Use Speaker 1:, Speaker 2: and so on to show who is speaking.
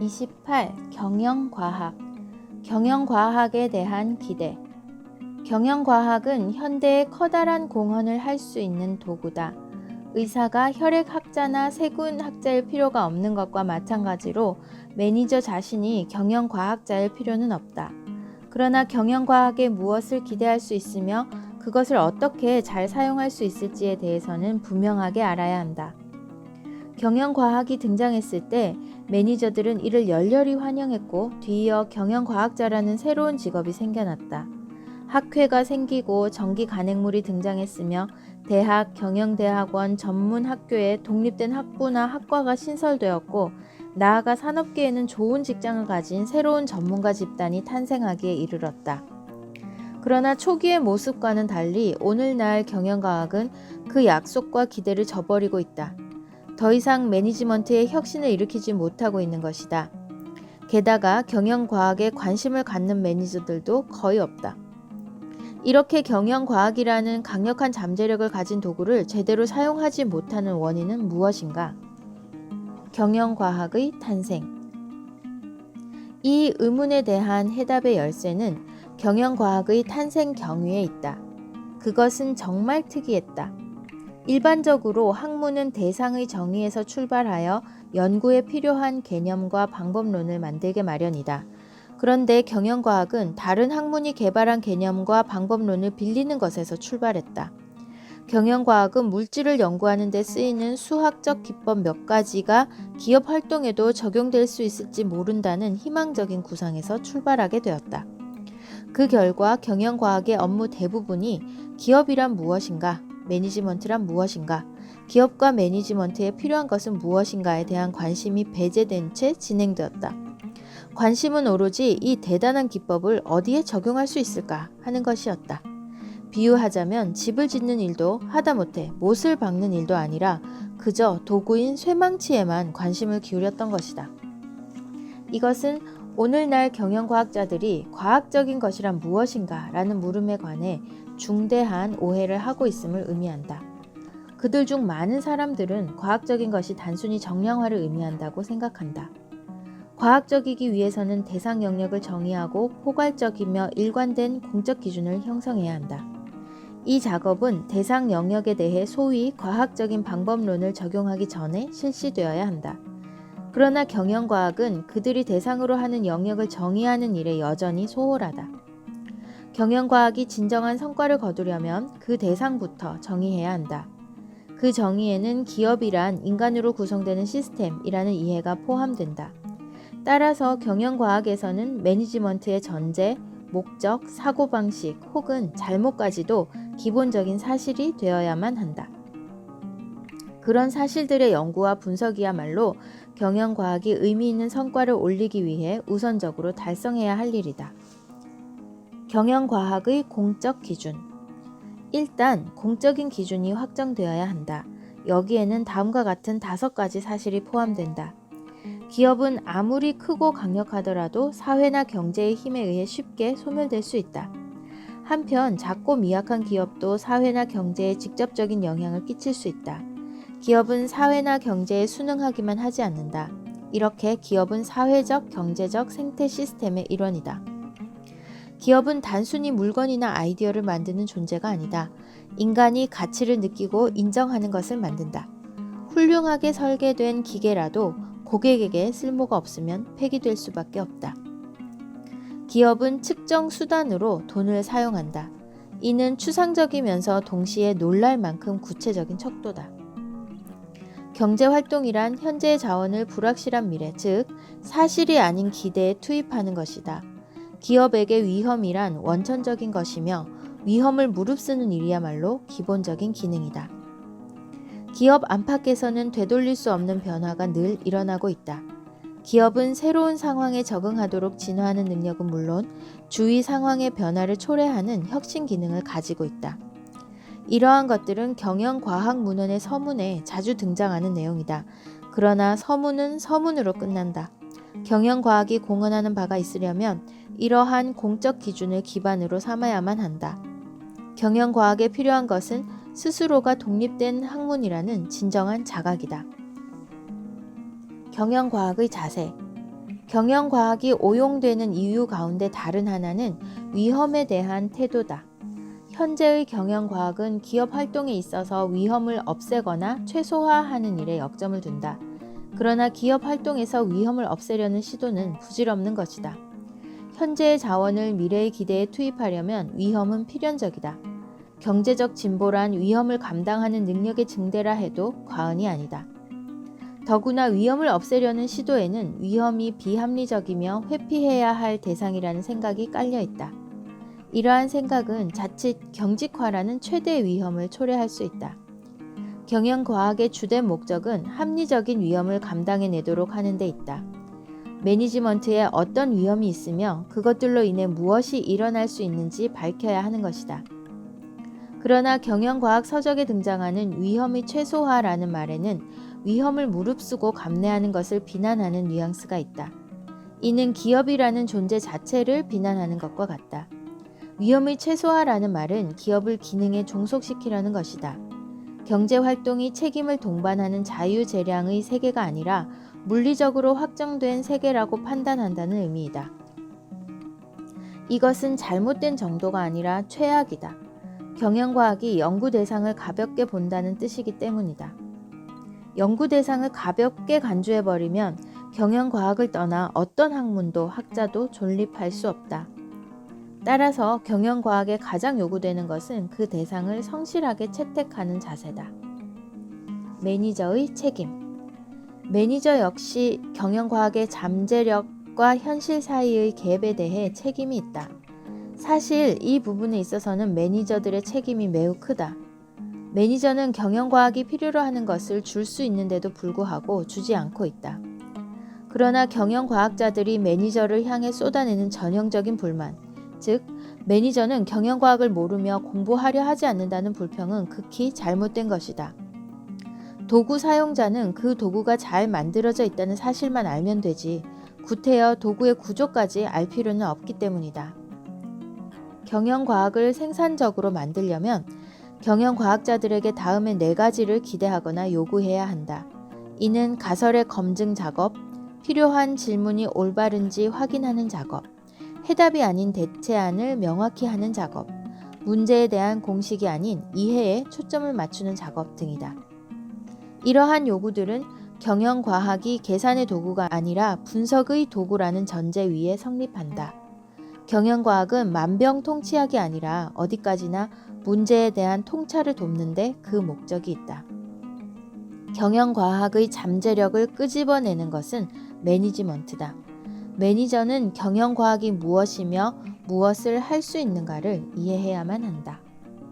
Speaker 1: 28. 경영과학. 경영과학에 대한 기대. 경영과학은 현대의 커다란 공헌을 할 수 있는 도구다. 의사가 혈액학자나 세균학자일 필요가 없는 것과 마찬가지로 매니저 자신이 경영과학자일 필요는 없다. 그러나 경영과학에 무엇을 기대할 수 있으며 그것을 어떻게 잘 사용할 수 있을지에 대해서는 분명하게 알아야 한다. 경영과학이 등장했을 때 매니저들은 이를 열렬히 환영했고 뒤이어 경영과학자라는 새로운 직업이 생겨났다. 학회가 생기고 정기 간행물이 등장했으며 대학, 경영대학원, 전문학교에 독립된 학부나 학과가 신설되었고 나아가 산업계에는 좋은 직장을 가진 새로운 전문가 집단이 탄생하기에 이르렀다. 그러나 초기의 모습과는 달리 오늘날 경영과학은 그 약속과 기대를 저버리고 있다. 더 이상 매니지먼트에 혁신을 일으키지 못하고 있는 것이다. 게다가 경영과학에 관심을 갖는 매니저들도 거의 없다. 이렇게 경영과학이라는 강력한 잠재력을 가진 도구를 제대로 사용하지 못하는 원인은 무엇인가? 경영과학의 탄생. 이 의문에 대한 해답의 열쇠는 경영과학의 탄생 경위에 있다. 그것은 정말 특이했다. 일반적으로 학문은 대상의 정의에서 출발하여 연구에 필요한 개념과 방법론을 만들게 마련이다. 그런데 경영과학은 다른 학문이 개발한 개념과 방법론을 빌리는 것에서 출발했다. 경영과학은 물질을 연구하는 데 쓰이는 수학적 기법 몇 가지가 기업 활동에도 적용될 수 있을지 모른다는 희망적인 구상에서 출발하게 되었다. 그 결과 경영과학의 업무 대부분이 기업이란 무엇인가, 매니지먼트란 무엇인가, 기업과 매니지먼트에 필요한 것은 무엇인가에 대한 관심이 배제된 채 진행되었다. 관심은 오로지 이 대단한 기법을 어디에 적용할 수 있을까 하는 것이었다. 비유하자면 집을 짓는 일도 하다못해 못을 박는 일도 아니라 그저 도구인 쇠망치에만 관심을 기울였던 것이다. 이것은 오늘날 경영과학자들이 과학적인 것이란 무엇인가 라는 물음에 관해 중대한 오해를 하고 있음을 의미한다. 그들 중 많은 사람들은 과학적인 것이 단순히 정량화를 의미한다고 생각한다. 과학적이기 위해서는 대상 영역을 정의하고 포괄적이며 일관된 공적 기준을 형성해야 한다. 이 작업은 대상 영역에 대해 소위 과학적인 방법론을 적용하기 전에 실시되어야 한다. 그러나 경영과학은 그들이 대상으로 하는 영역을 정의하는 일에 여전히 소홀하다. 경영과학이 진정한 성과를 거두려면 그 대상부터 정의해야 한다. 그 정의에는 기업이란 인간으로 구성되는 시스템이라는 이해가 포함된다. 따라서 경영과학에서는 매니지먼트의 전제, 목적, 사고방식 혹은 잘못까지도 기본적인 사실이 되어야만 한다. 그런 사실들의 연구와 분석이야말로 경영과학이 의미 있는 성과를 올리기 위해 우선적으로 달성해야 할 일이다. 경영과학의 공적 기준. 일단 공적인 기준이 확정되어야 한다. 여기에는 다음과 같은 5가지 사실이 포함된다. 기업은 아무리 크고 강력하더라도 사회나 경제의 힘에 의해 쉽게 소멸될 수 있다. 한편 작고 미약한 기업도 사회나 경제에 직접적인 영향을 끼칠 수 있다. 기업은 사회나 경제에 순응하기만 하지 않는다. 이렇게 기업은 사회적, 경제적 생태 시스템의 일원이다. 기업은 단순히 물건이나 아이디어를 만드는 존재가 아니다. 인간이 가치를 느끼고 인정하는 것을 만든다. 훌륭하게 설계된 기계라도 고객에게 쓸모가 없으면 폐기될 수밖에 없다. 기업은 측정 수단으로 돈을 사용한다. 이는 추상적이면서 동시에 놀랄 만큼 구체적인 척도다. 경제활동이란 현재의 자원을 불확실한 미래, 즉 사실이 아닌 기대에 투입하는 것이다. 기업에게 위험이란 원천적인 것이며 위험을 무릅쓰는 일이야말로 기본적인 기능이다. 기업 안팎에서는 되돌릴 수 없는 변화가 늘 일어나고 있다. 기업은 새로운 상황에 적응하도록 진화하는 능력은 물론 주위 상황의 변화를 초래하는 혁신 기능을 가지고 있다. 이러한 것들은 경영과학 문헌의 서문에 자주 등장하는 내용이다. 그러나 서문은 서문으로 끝난다. 경영과학이 공언하는 바가 있으려면 이러한 공적 기준을 기반으로 삼아야만 한다. 경영과학에 필요한 것은 스스로가 독립된 학문이라는 진정한 자각이다. 경영과학의 자세. 경영과학이 오용되는 이유 가운데 다른 하나는 위험에 대한 태도다. 현재의 경영과학은 기업 활동에 있어서 위험을 없애거나 최소화하는 일에 역점을 둔다. 그러나 기업 활동에서 위험을 없애려는 시도는 부질없는 것이다. 현재의 자원을 미래의 기대에 투입하려면 위험은 필연적이다. 경제적 진보란 위험을 감당하는 능력의 증대라 해도 과언이 아니다. 더구나 위험을 없애려는 시도에는 위험이 비합리적이며 회피해야 할 대상이라는 생각이 깔려 있다. 이러한 생각은 자칫 경직화라는 최대 위험을 초래할 수 있다. 경영과학의 주된 목적은 합리적인 위험을 감당해내도록 하는 데 있다. 매니지먼트에 어떤 위험이 있으며 그것들로 인해 무엇이 일어날 수 있는지 밝혀야 하는 것이다. 그러나 경영과학 서적에 등장하는 위험의 최소화라는 말에는 위험을 무릅쓰고 감내하는 것을 비난하는 뉘앙스가 있다. 이는 기업이라는 존재 자체를 비난하는 것과 같다. 위험의 최소화라는 말은 기업을 기능에 종속시키려는 것이다. 경제활동이 책임을 동반하는 자유재량의 세계가 아니라 물리적으로 확정된 세계라고 판단한다는 의미이다. 이것은 잘못된 정도가 아니라 최악이다. 경영과학이 연구 대상을 가볍게 본다는 뜻이기 때문이다. 연구 대상을 가볍게 간주해버리면 경영과학을 떠나 어떤 학문도 학자도 존립할 수 없다. 따라서 경영과학에 가장 요구되는 것은 그 대상을 성실하게 채택하는 자세다. 매니저의 책임. 매니저 역시 경영과학의 잠재력과 현실 사이의 갭에 대해 책임이 있다. 사실 이 부분에 있어서는 매니저들의 책임이 매우 크다. 매니저는 경영과학이 필요로 하는 것을 줄 수 있는데도 불구하고 주지 않고 있다. 그러나 경영과학자들이 매니저를 향해 쏟아내는 전형적인 불만, 즉 매니저는 경영과학을 모르며 공부하려 하지 않는다는 불평은 극히 잘못된 것이다. 도구 사용자는 그 도구가 잘 만들어져 있다는 사실만 알면 되지 구태여 도구의 구조까지 알 필요는 없기 때문이다. 경영과학을 생산적으로 만들려면 경영과학자들에게 다음의 4가지를 기대하거나 요구해야 한다. 이는 가설의 검증 작업, 필요한 질문이 올바른지 확인하는 작업, 해답이 아닌 대체안을 명확히 하는 작업, 문제에 대한 공식이 아닌 이해에 초점을 맞추는 작업 등이다. 이러한 요구들은 경영과학이 계산의 도구가 아니라 분석의 도구라는 전제 위에 성립한다. 경영과학은 만병통치약이 아니라 어디까지나 문제에 대한 통찰을 돕는데 그 목적이 있다. 경영과학의 잠재력을 끄집어내는 것은 매니지먼트다. 매니저는 경영과학이 무엇이며 무엇을 할 수 있는가를 이해해야만 한다.